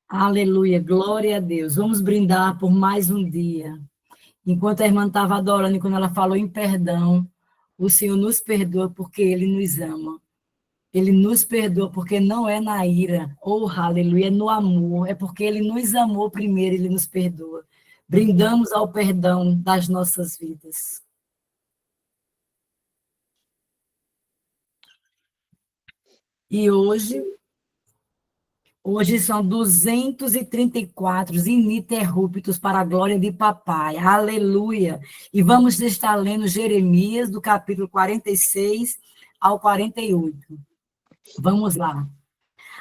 Aleluia, glória a Deus. Vamos brindar por mais um dia. Enquanto a irmã estava adorando, e quando ela falou em perdão, o Senhor nos perdoa porque Ele nos ama. Ele nos perdoa porque não é na ira, aleluia, é no amor, é porque Ele nos amou primeiro, Ele nos perdoa. Brindamos ao perdão das nossas vidas. E hoje são 234 ininterruptos para a glória de Papai. Aleluia! E vamos estar lendo Jeremias, do capítulo 46 ao 48. Vamos lá.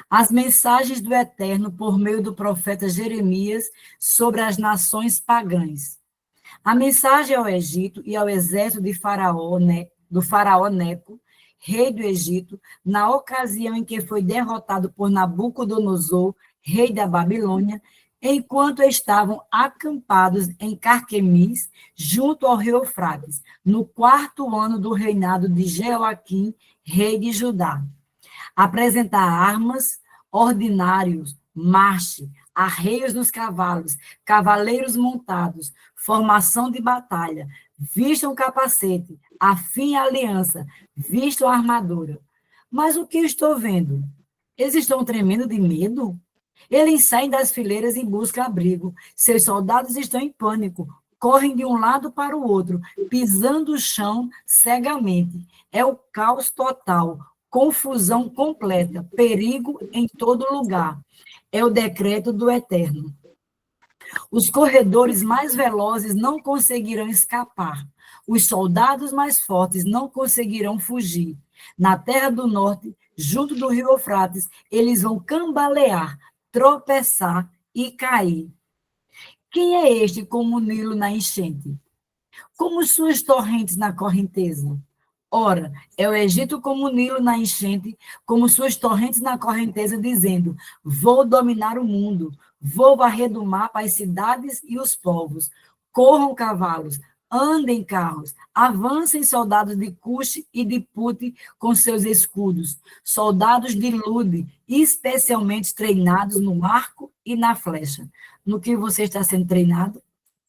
As mensagens do Eterno por meio do profeta Jeremias sobre as nações pagãs. A mensagem ao Egito e ao exército de Faraó, do faraó Neco, rei do Egito, na ocasião em que foi derrotado por Nabucodonosor, rei da Babilônia, enquanto estavam acampados em Carquemis, junto ao rio Eufrates, no 4º ano do reinado de Jeoaquim, rei de Judá. Apresentar armas, ordinários, marche, arreios nos cavalos, cavaleiros montados, formação de batalha, vistam capacete, afim a aliança, vistam a armadura. Mas o que estou vendo? Eles estão tremendo de medo? Eles saem das fileiras em busca de abrigo. Seus soldados estão em pânico, correm de um lado para o outro, pisando o chão cegamente. É o caos total, confusão completa, perigo em todo lugar. É o decreto do Eterno. Os corredores mais velozes não conseguirão escapar. Os soldados mais fortes não conseguirão fugir. Na terra do norte, junto do rio Eufrates, eles vão cambalear, tropeçar e cair. Quem é este como o Nilo na enchente? Como suas torrentes na correnteza? Ora, é o Egito como o Nilo na enchente, como suas torrentes na correnteza, dizendo: vou dominar o mundo, vou varrer do mapa as cidades e os povos. Corram cavalos, andem carros, avancem soldados de Cuxi e de Pute com seus escudos, soldados de Lude, especialmente treinados no arco e na flecha. No que você está sendo treinado?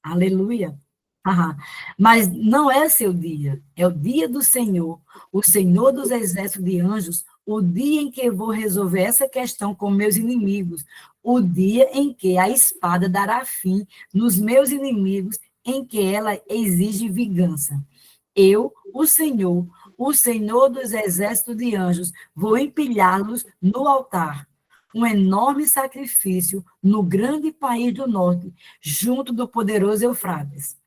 Aleluia! Ah, mas não é seu dia, é o dia do Senhor, o Senhor dos exércitos de anjos, o dia em que eu vou resolver essa questão com meus inimigos, o dia em que a espada dará fim nos meus inimigos, em que ela exige vingança. Eu, o Senhor dos exércitos de anjos, vou empilhá-los no altar. Um enorme sacrifício no grande país do norte, junto do poderoso Eufrates.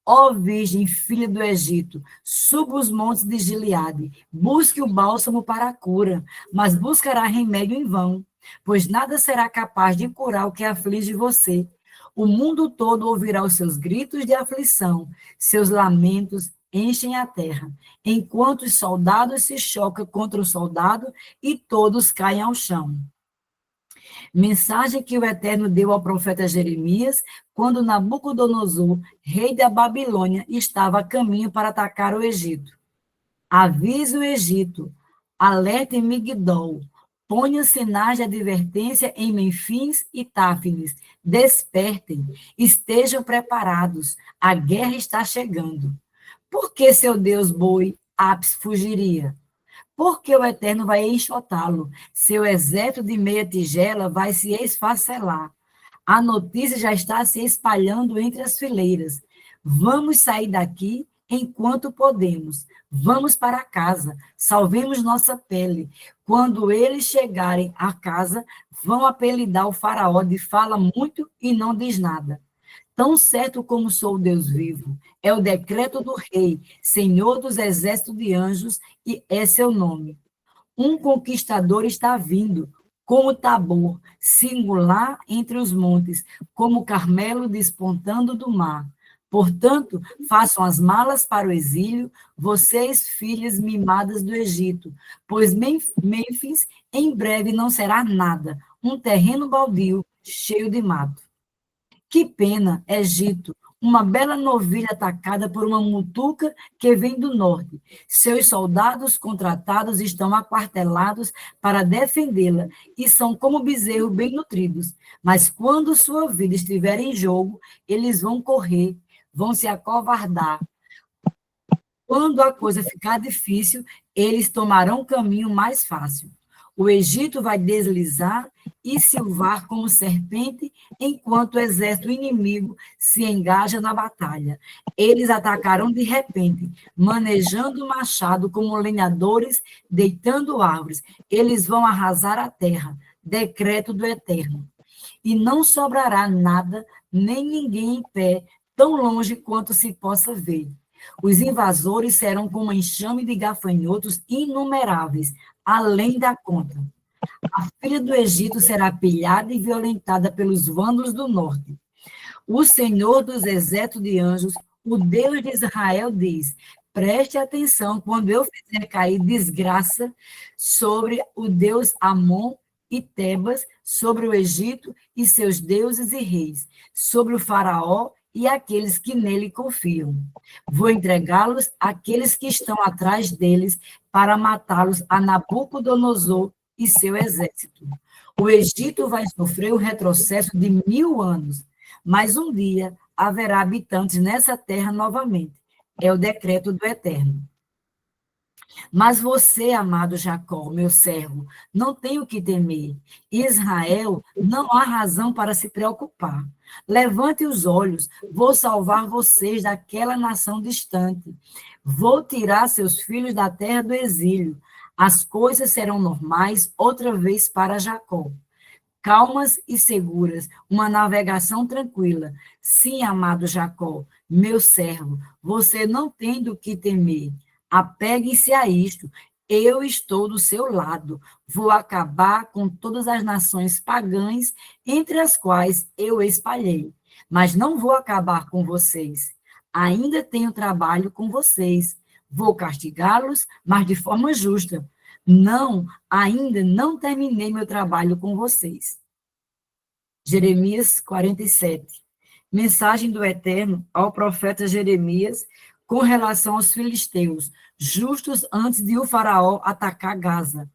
Ó Virgem, filha do Egito, suba os montes de Gileade, busque o bálsamo para a cura, mas buscará remédio em vão, pois nada será capaz de curar o que aflige você. O mundo todo ouvirá os seus gritos de aflição, seus lamentos enchem a terra, enquanto os soldados se chocam contra o soldado e todos caem ao chão. Mensagem que o Eterno deu ao profeta Jeremias, quando Nabucodonosor, rei da Babilônia, estava a caminho para atacar o Egito. Avise o Egito, alerte em Migdol, ponha sinais de advertência em Menfis e Táfnis, despertem, estejam preparados, a guerra está chegando. Por que seu Deus boi, Apis, fugiria? Porque o Eterno vai enxotá-lo. Seu exército de meia tigela vai se esfacelar. A notícia já está se espalhando entre as fileiras. Vamos sair daqui enquanto podemos. Vamos para casa. Salvemos nossa pele. Quando eles chegarem à casa, vão apelidar o faraó de fala muito e não diz nada. Tão certo como sou o Deus vivo, é o decreto do rei, Senhor dos exércitos de anjos, e é seu nome. Um conquistador está vindo, como Tabor, singular entre os montes, como Carmelo despontando do mar. Portanto, façam as malas para o exílio, vocês, filhas mimadas do Egito, pois Mênfis em breve não será nada, um terreno baldio cheio de mato. Que pena, Egito, uma bela novilha atacada por uma mutuca que vem do norte. Seus soldados contratados estão aquartelados para defendê-la e são como bezerros bem nutridos. Mas quando sua vida estiver em jogo, eles vão correr, vão se acovardar. Quando a coisa ficar difícil, eles tomarão o caminho mais fácil. O Egito vai deslizar e silvar como serpente, enquanto o exército inimigo se engaja na batalha. Eles atacarão de repente, manejando o machado como lenhadores, deitando árvores. Eles vão arrasar a terra, decreto do Eterno. E não sobrará nada, nem ninguém em pé, tão longe quanto se possa ver. Os invasores serão como um enxame de gafanhotos inumeráveis, além da conta. A filha do Egito será pilhada e violentada pelos vândalos do norte. O Senhor dos exércitos de anjos, o Deus de Israel, diz: preste atenção quando eu fizer cair desgraça sobre o Deus Amon e Tebas, sobre o Egito e seus deuses e reis, sobre o faraó e aqueles que nele confiam. Vou entregá-los àqueles que estão atrás deles para matá-los a Nabucodonosor e seu exército. O Egito vai sofrer o retrocesso de 1000 anos, mas um dia haverá habitantes nessa terra novamente. É o decreto do Eterno. Mas você, amado Jacó, meu servo, não tem o que temer. Israel, não há razão para se preocupar. Levante os olhos, vou salvar vocês daquela nação distante. Vou tirar seus filhos da terra do exílio. As coisas serão normais outra vez para Jacó. Calmas e seguras, uma navegação tranquila. Sim, amado Jacó, meu servo, você não tem do que temer. Apegue-se a isto. Eu estou do seu lado. Vou acabar com todas as nações pagãs, entre as quais eu espalhei. Mas não vou acabar com vocês. Ainda tenho trabalho com vocês. Vou castigá-los, mas de forma justa. Não, ainda não terminei meu trabalho com vocês. Jeremias 47. Mensagem do Eterno ao profeta Jeremias com relação aos filisteus, justos antes de o faraó atacar Gaza.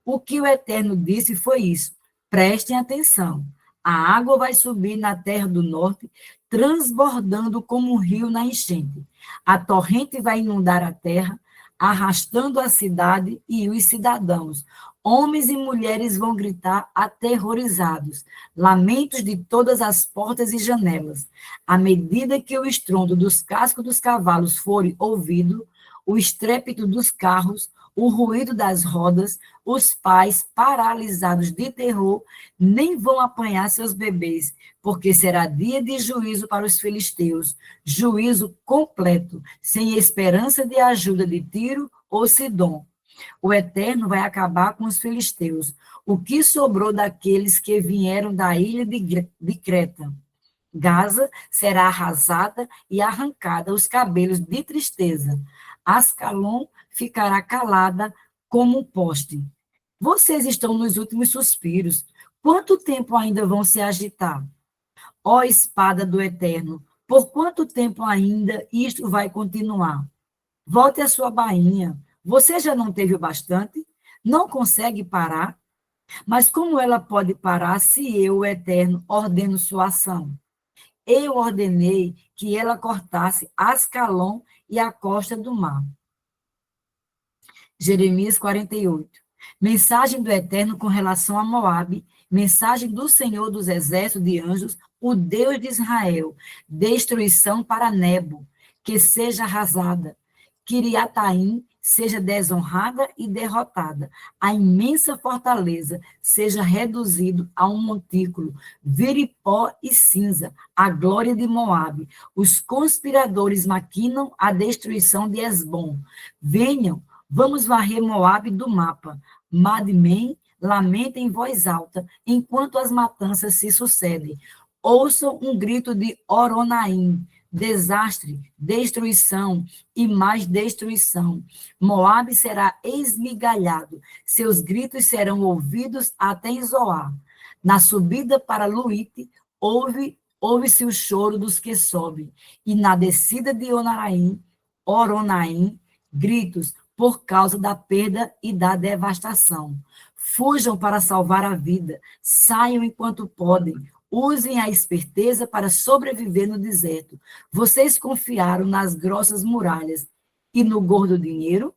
O que o Eterno disse foi isso: prestem atenção. A água vai subir na terra do norte, transbordando como um rio na enchente. A torrente vai inundar a terra, arrastando a cidade e os cidadãos. Homens e mulheres vão gritar aterrorizados, lamentos de todas as portas e janelas. À medida que o estrondo dos cascos dos cavalos for ouvido, o estrépito dos carros, o ruído das rodas, os pais, paralisados de terror, nem vão apanhar seus bebês, porque será dia de juízo para os filisteus, juízo completo, sem esperança de ajuda de Tiro ou Sidom. O Eterno vai acabar com os filisteus, o que sobrou daqueles que vieram da ilha de Creta. Gaza será arrasada e arrancada os cabelos de tristeza. Ascalon ficará calada como um poste. Vocês estão nos últimos suspiros. Quanto tempo ainda vão se agitar? Ó espada do Eterno, por quanto tempo ainda isto vai continuar? Volte à sua bainha. Você já não teve o bastante? Não consegue parar? Mas como ela pode parar se eu, o Eterno, ordeno sua ação? Eu ordenei que ela cortasse Ascalon e a costa do mar. Jeremias 48. Mensagem do Eterno com relação a Moabe, mensagem do Senhor dos exércitos de anjos, o Deus de Israel, destruição para Nebo, que seja arrasada. Quiriataim seja desonrada e derrotada. A imensa fortaleza seja reduzido a um montículo, vire pó e cinza, a glória de Moabe. Os conspiradores maquinam a destruição de Esbom. Venham, vamos varrer Moabe do mapa. Madmen lamenta em voz alta, enquanto as matanças se sucedem. Ouçam um grito de Oronaim. Desastre, destruição e mais destruição. Moabe será esmigalhado, seus gritos serão ouvidos até em Zoar. Na subida para Luíte, houve ouve-se o choro dos que sobem, e na descida de Oronaim, gritos por causa da perda e da devastação. Fujam para salvar a vida, saiam enquanto podem, usem a esperteza para sobreviver no deserto. Vocês confiaram nas grossas muralhas e no gordo dinheiro?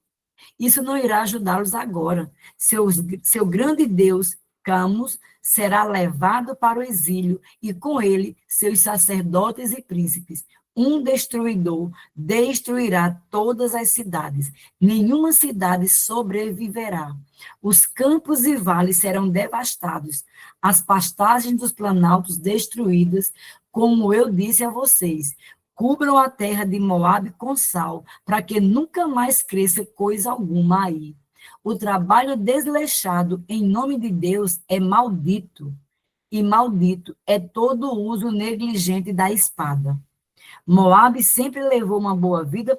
Isso não irá ajudá-los agora. Seu grande Deus, Camus, será levado para o exílio, e com ele seus sacerdotes e príncipes. Um destruidor destruirá todas as cidades. Nenhuma cidade sobreviverá. Os campos e vales serão devastados, as pastagens dos planaltos destruídas, como eu disse a vocês. Cubram a terra de Moabe com sal, para que nunca mais cresça coisa alguma aí. O trabalho desleixado em nome de Deus é maldito, e maldito é todo o uso negligente da espada. Moabe sempre levou uma boa vida,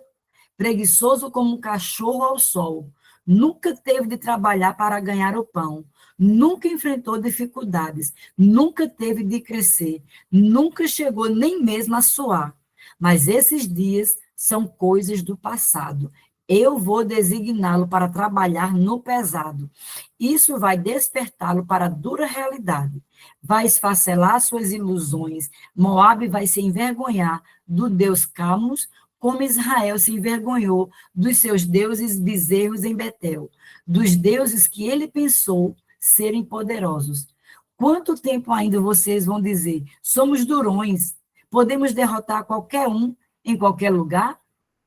preguiçoso como um cachorro ao sol. Nunca teve de trabalhar para ganhar o pão. Nunca enfrentou dificuldades. Nunca teve de crescer. Nunca chegou nem mesmo a suar. Mas esses dias são coisas do passado. Eu vou designá-lo para trabalhar no pesado. Isso vai despertá-lo para a dura realidade. Vai esfacelar suas ilusões. Moabe vai se envergonhar do Deus Camus, como Israel se envergonhou dos seus deuses bezerros em Betel, dos deuses que ele pensou serem poderosos. Quanto tempo ainda vocês vão dizer, somos durões, podemos derrotar qualquer um em qualquer lugar?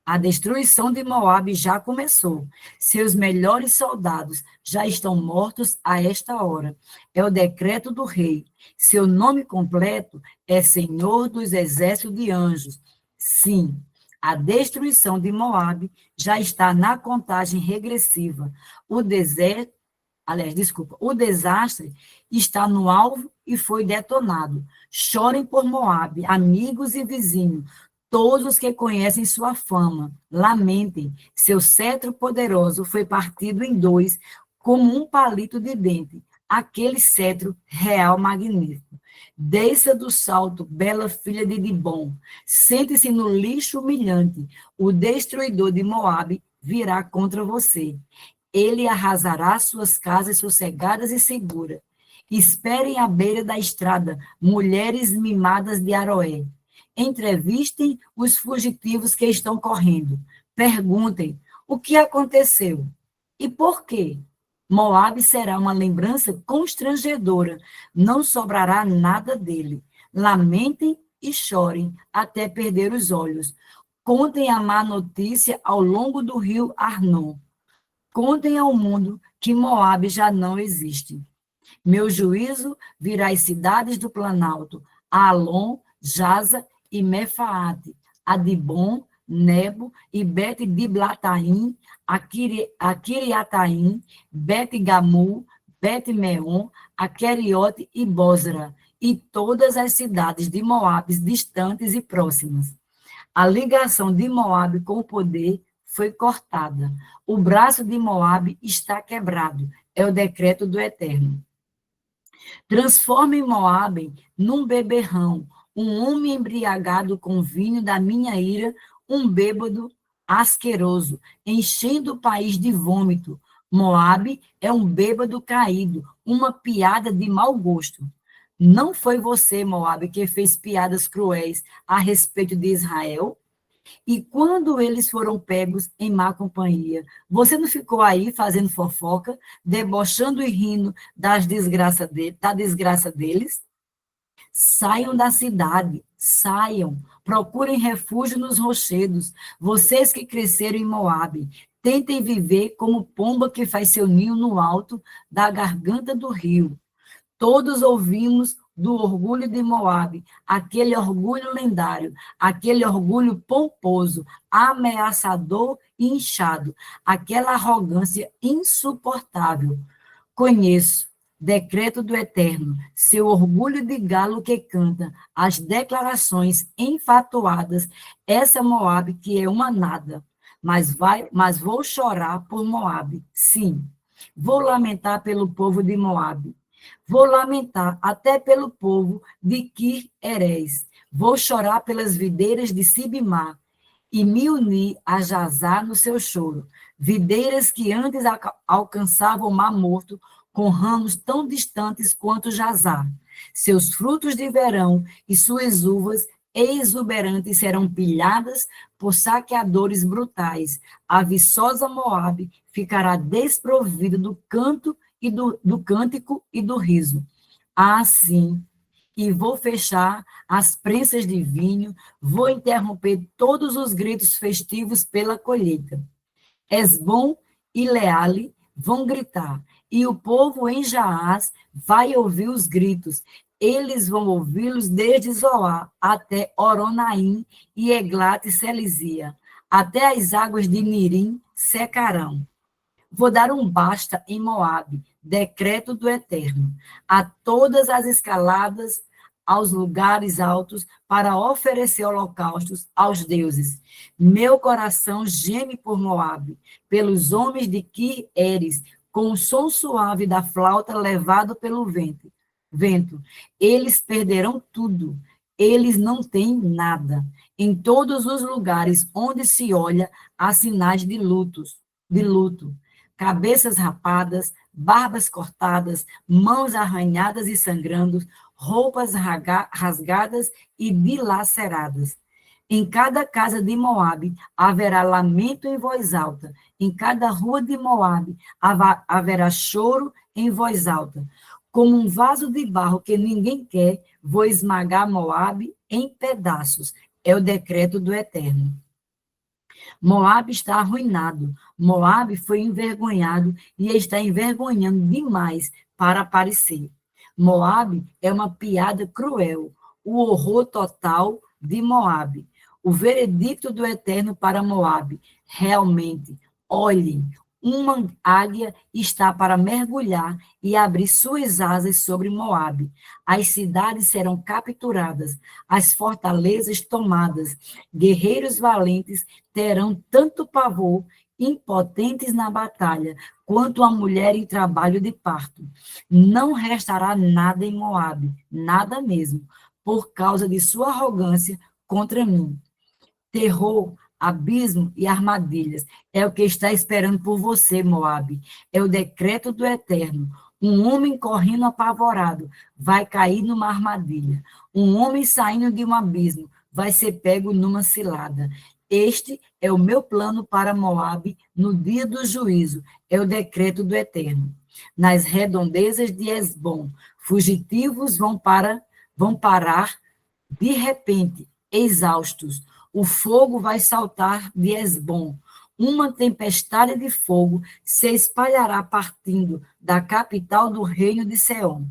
A destruição de Moabe já começou. Seus melhores soldados já estão mortos a esta hora. É o decreto do rei. Seu nome completo é Senhor dos Exércitos de Anjos. Sim, a destruição de Moabe já está na contagem regressiva. O desastre está no alvo e foi detonado. Chorem por Moabe, amigos e vizinhos, todos os que conhecem sua fama, lamentem. Seu cetro poderoso foi partido em dois, como um palito de dente. Aquele cetro real magnífico. Desça do salto, bela filha de Dibom. Sente-se no lixo humilhante. O destruidor de Moabe virá contra você. Ele arrasará suas casas sossegadas e seguras. Esperem à beira da estrada, mulheres mimadas de Aroé. Entrevistem os fugitivos que estão correndo. Perguntem o que aconteceu e por quê. Moabe será uma lembrança constrangedora. Não sobrará nada dele. Lamentem e chorem até perder os olhos. Contem a má notícia ao longo do rio Arnon. Contem ao mundo que Moabe já não existe. Meu juízo virá às cidades do Planalto, a Alon, Jaza e Mefaate, a Dibon, Nebo e Bet-Diblataim, a Kiriataim, Bet-Gamu, Bet-Meon, a Keriote e Bozra, e todas as cidades de Moabe distantes e próximas. A ligação de Moabe com o poder foi cortada. O braço de Moabe está quebrado. É o decreto do Eterno. Transforme Moabe num beberrão, um homem embriagado com vinho da minha ira, um bêbado asqueroso, enchendo o país de vômito. Moabe é um bêbado caído, uma piada de mau gosto. Não foi você, Moabe, que fez piadas cruéis a respeito de Israel? E quando eles foram pegos em má companhia, você não ficou aí fazendo fofoca, debochando e rindo da desgraça deles? Saiam da cidade, saiam, procurem refúgio nos rochedos, vocês que cresceram em Moabe, tentem viver como pomba que faz seu ninho no alto da garganta do rio. Todos ouvimos do orgulho de Moabe, aquele orgulho lendário, aquele orgulho pomposo, ameaçador e inchado, aquela arrogância insuportável. Conheço, decreto do Eterno, seu orgulho de galo que canta, as declarações enfatuadas, essa Moabe que é uma nada, mas vou chorar por Moabe, sim, vou lamentar pelo povo de Moabe. Vou lamentar até pelo povo de Kir-Erés. Vou chorar pelas videiras de Sibimá e me unir a Jazá no seu choro. Videiras que antes alcançavam o Mar Morto, com ramos tão distantes quanto Jazá. Seus frutos de verão e suas uvas exuberantes serão pilhadas por saqueadores brutais. A viçosa Moabe ficará desprovida do canto e do cântico e do riso. Assim, e vou fechar as prensas de vinho, vou interromper todos os gritos festivos pela colheita. Esbom e Leale vão gritar, e o povo em Jaaz vai ouvir os gritos. Eles vão ouvi-los desde Zoá até Oronaim e Eglat e Selizia, até as águas de Mirim secarão. Vou dar um basta em Moabe, decreto do Eterno, a todas as escaladas, aos lugares altos, para oferecer holocaustos aos deuses. Meu coração geme por Moabe, pelos homens de Kir-Eres, com o som suave da flauta levado pelo vento. Eles perderão tudo, eles não têm nada. Em todos os lugares onde se olha, há sinais de luto, cabeças rapadas, barbas cortadas, mãos arranhadas e sangrando, roupas rasgadas e dilaceradas. Em cada casa de Moabe haverá lamento em voz alta. Em cada rua de Moabe haverá choro em voz alta. Como um vaso de barro que ninguém quer, vou esmagar Moabe em pedaços. É o decreto do Eterno. Moabe está arruinado. Moabe foi envergonhado e está envergonhando demais para aparecer. Moabe é uma piada cruel, o horror total de Moabe. O veredicto do Eterno para Moabe. Realmente, olhem, uma águia está para mergulhar e abrir suas asas sobre Moabe. As cidades serão capturadas, as fortalezas tomadas. Guerreiros valentes terão tanto pavor, impotentes na batalha, quanto a mulher em trabalho de parto. Não restará nada em Moabe, nada mesmo, por causa de sua arrogância contra mim. Terror, abismo e armadilhas é o que está esperando por você, Moabe. É o decreto do Eterno. Um homem correndo apavorado vai cair numa armadilha. Um homem saindo de um abismo vai ser pego numa cilada. Este é o meu plano para Moabe no dia do juízo. É o decreto do Eterno. Nas redondezas de Esbom, fugitivos vão parar de repente, exaustos. O fogo vai saltar de Esbom. Uma tempestade de fogo se espalhará partindo da capital do reino de Seom.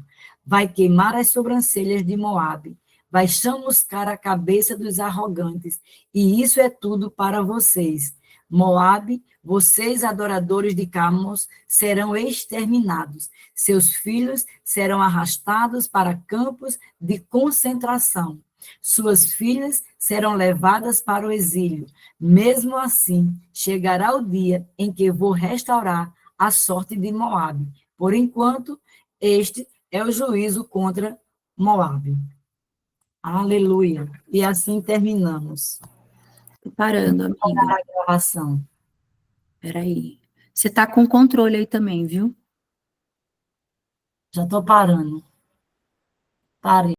Vai queimar as sobrancelhas de Moabe. Vai chamuscar a cabeça dos arrogantes. E isso é tudo para vocês. Moabe, vocês adoradores de Camos, serão exterminados. Seus filhos serão arrastados para campos de concentração. Suas filhas serão levadas para o exílio. Mesmo assim, chegará o dia em que vou restaurar a sorte de Moabe. Por enquanto, este é o juízo contra Moabe. Aleluia. E assim terminamos. Tô parando, amiga. A gravação. Peraí. Você tá com controle aí também, viu? Já estou parando. Parei.